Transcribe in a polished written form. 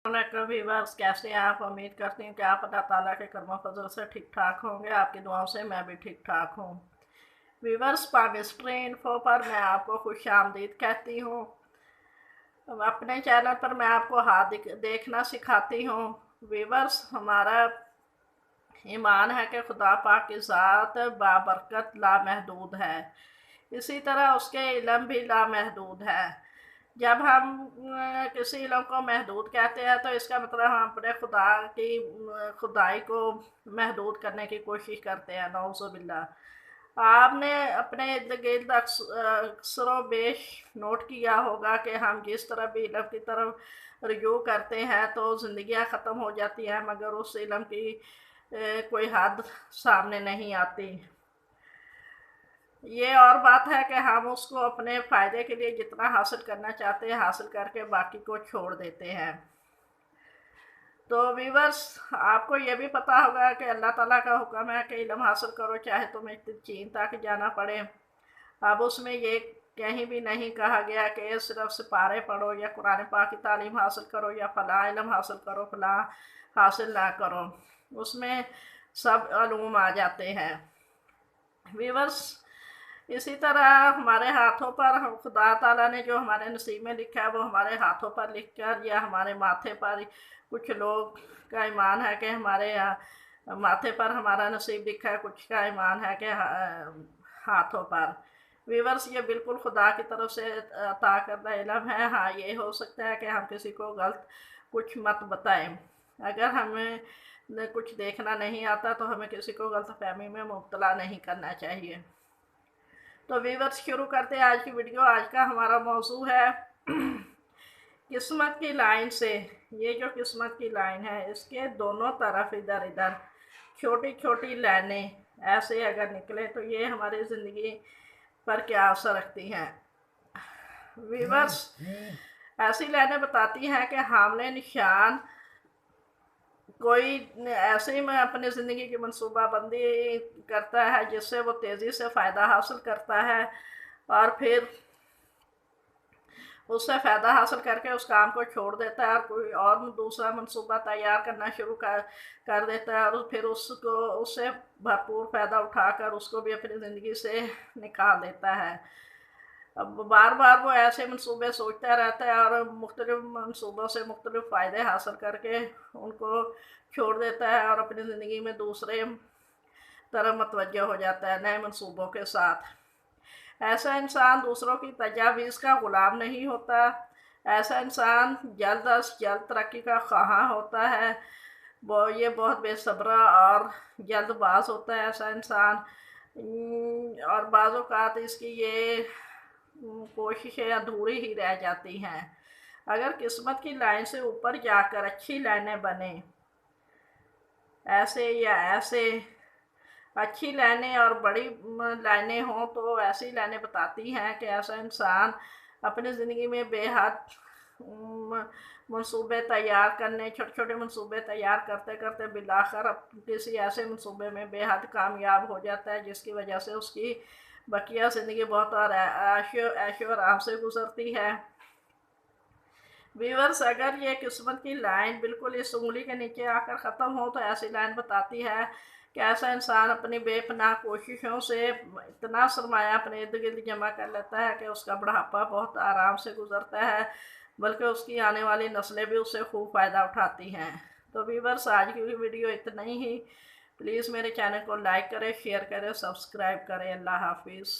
Viewers, कैसे हैं आप? उम्मीद करती हूँ कि आप अल्लाह ताला के करम फजल से ठीक ठाक होंगे। आपकी दुआओं से मैं भी ठीक ठाक हूँ। व्यूअर्स, पामिस्ट्री इन्फो पर मैं आपको खुश आमदीद कहती हूँ। अपने चैनल पर मैं आपको हाथ देखना सिखाती हूँ। व्यूअर्स, हमारा ईमान है कि खुदा पाक की ज़ात बाबरकत लामहदूद है, इसी तरह उसके इल्म भी लामहदूद है। जब हम किसी इल्म को महदूद कहते हैं तो इसका मतलब हम अपने खुदा की खुदाई को महदूद करने की कोशिश करते हैं। नौज़ुबिल्लाह। आपने अपने इर्द गिर्द अक्सर बेश नोट किया होगा कि हम जिस तरह भी इल्म की तरफ रजू करते हैं तो ज़िंदगियाँ ख़त्म हो जाती हैं, मगर उस इल्म की कोई हद सामने नहीं आती। ये और बात है कि हम उसको अपने फ़ायदे के लिए जितना हासिल करना चाहते हैं हासिल करके बाकी को छोड़ देते हैं। तो व्यूअर्स, आपको ये भी पता होगा कि अल्लाह ताला का हुक्म है कि इल्म हासिल करो चाहे तुम्हें चीन तक जाना पड़े। अब उसमें ये कहीं भी नहीं कहा गया कि सिर्फ सिपारे पढ़ो या कुरान पाक की तालीम हासिल करो या फ़लाँ इल्म हासिल करो फ़लाँ हासिल ना करो। उसमें सब उलूम आ जाते हैं। व्यूअर्स, इसी तरह हमारे हाथों पर खुदा ताला ने जो हमारे नसीब में लिखा है वो हमारे हाथों पर लिख कर या हमारे माथे पर, कुछ लोग का ईमान है कि हमारे माथे पर हमारा नसीब लिखा है, कुछ का ईमान है कि हाथों पर। व्यूअर्स, ये बिल्कुल खुदा की तरफ से अता करदा इल्म है। हाँ, ये हो सकता है कि हम किसी को गलत कुछ मत बताएं। अगर हमें कुछ देखना नहीं आता तो हमें किसी को गलतफहमी में मुब्तला नहीं करना चाहिए। तो व्यूअर्स, शुरू करते हैं आज की वीडियो। आज का हमारा मौजू है किस्मत की लाइन से। ये जो किस्मत की लाइन है इसके दोनों तरफ इधर इधर छोटी छोटी लाइनें ऐसे अगर निकले तो ये हमारी ज़िंदगी पर क्या असर रखती हैं। व्यूअर्स, ऐसी लाइनें बताती हैं कि हामले निशान कोई ऐसे ही में अपनी ज़िंदगी की मनसूबाबंदी करता है जिससे वो तेज़ी से फ़ायदा हासिल करता है और फिर उससे फ़ायदा हासिल करके उस काम को छोड़ देता है और कोई और दूसरा मनसूबा तैयार करना शुरू कर देता है और फिर उसको उससे भरपूर फ़ायदा उठाकर उसको भी अपनी ज़िंदगी से निकाल देता है। अब बार बार वो ऐसे मनसूबे सोचता रहता है और मुख्तलिफ मनसूबों से मुख्तलिफ फ़ायदे हासिल करके उनको छोड़ देता है और अपनी ज़िंदगी में दूसरे तरफ मतवज्जह हो जाता है नए मनसूबों के साथ। ऐसा इंसान दूसरों की तजावीज़ का ग़ुलाम नहीं होता। ऐसा इंसान जल्द अज जल्द तरक्की का ख्वाहां होता है। वो ये बहुत बेसब्रा और जल्दबाज होता है ऐसा इंसान। और बाज़ औक़ात इसकी ये कोशिशें अधूरी ही रह जाती हैं। अगर किस्मत की लाइन से ऊपर जाकर अच्छी लाइनें बने, ऐसे या ऐसे अच्छी लाइनें और बड़ी लाइनें हों तो ऐसी लाइनें बताती हैं कि ऐसा इंसान अपनी ज़िंदगी में बेहद मंसूबे तैयार करने, छोटे छोटे मंसूबे तैयार करते करते बिलाखिर किसी ऐसे मंसूबे में बेहद कामयाब हो जाता है जिसकी वजह से उसकी बकिया ज़िंदगी बहुत ऐशो आराम से गुजरती है। व्यूअर्स, अगर ये किस्मत की लाइन बिल्कुल इस उंगली के नीचे आकर ख़त्म हो तो ऐसी लाइन बताती है कि ऐसा इंसान अपनी बेपनाह कोशिशों से इतना सरमाया अपने इर्द गिर्द जमा कर लेता है कि उसका बुढ़ापा बहुत आराम से गुजरता है, बल्कि उसकी आने वाली नस्लें भी उससे खूब फ़ायदा उठाती हैं। तो व्यूअर्स, आज की वीडियो इतना ही। प्लीज़ मेरे चैनल को लाइक करें, शेयर करें, सब्सक्राइब करें। अल्लाह हाफिज़।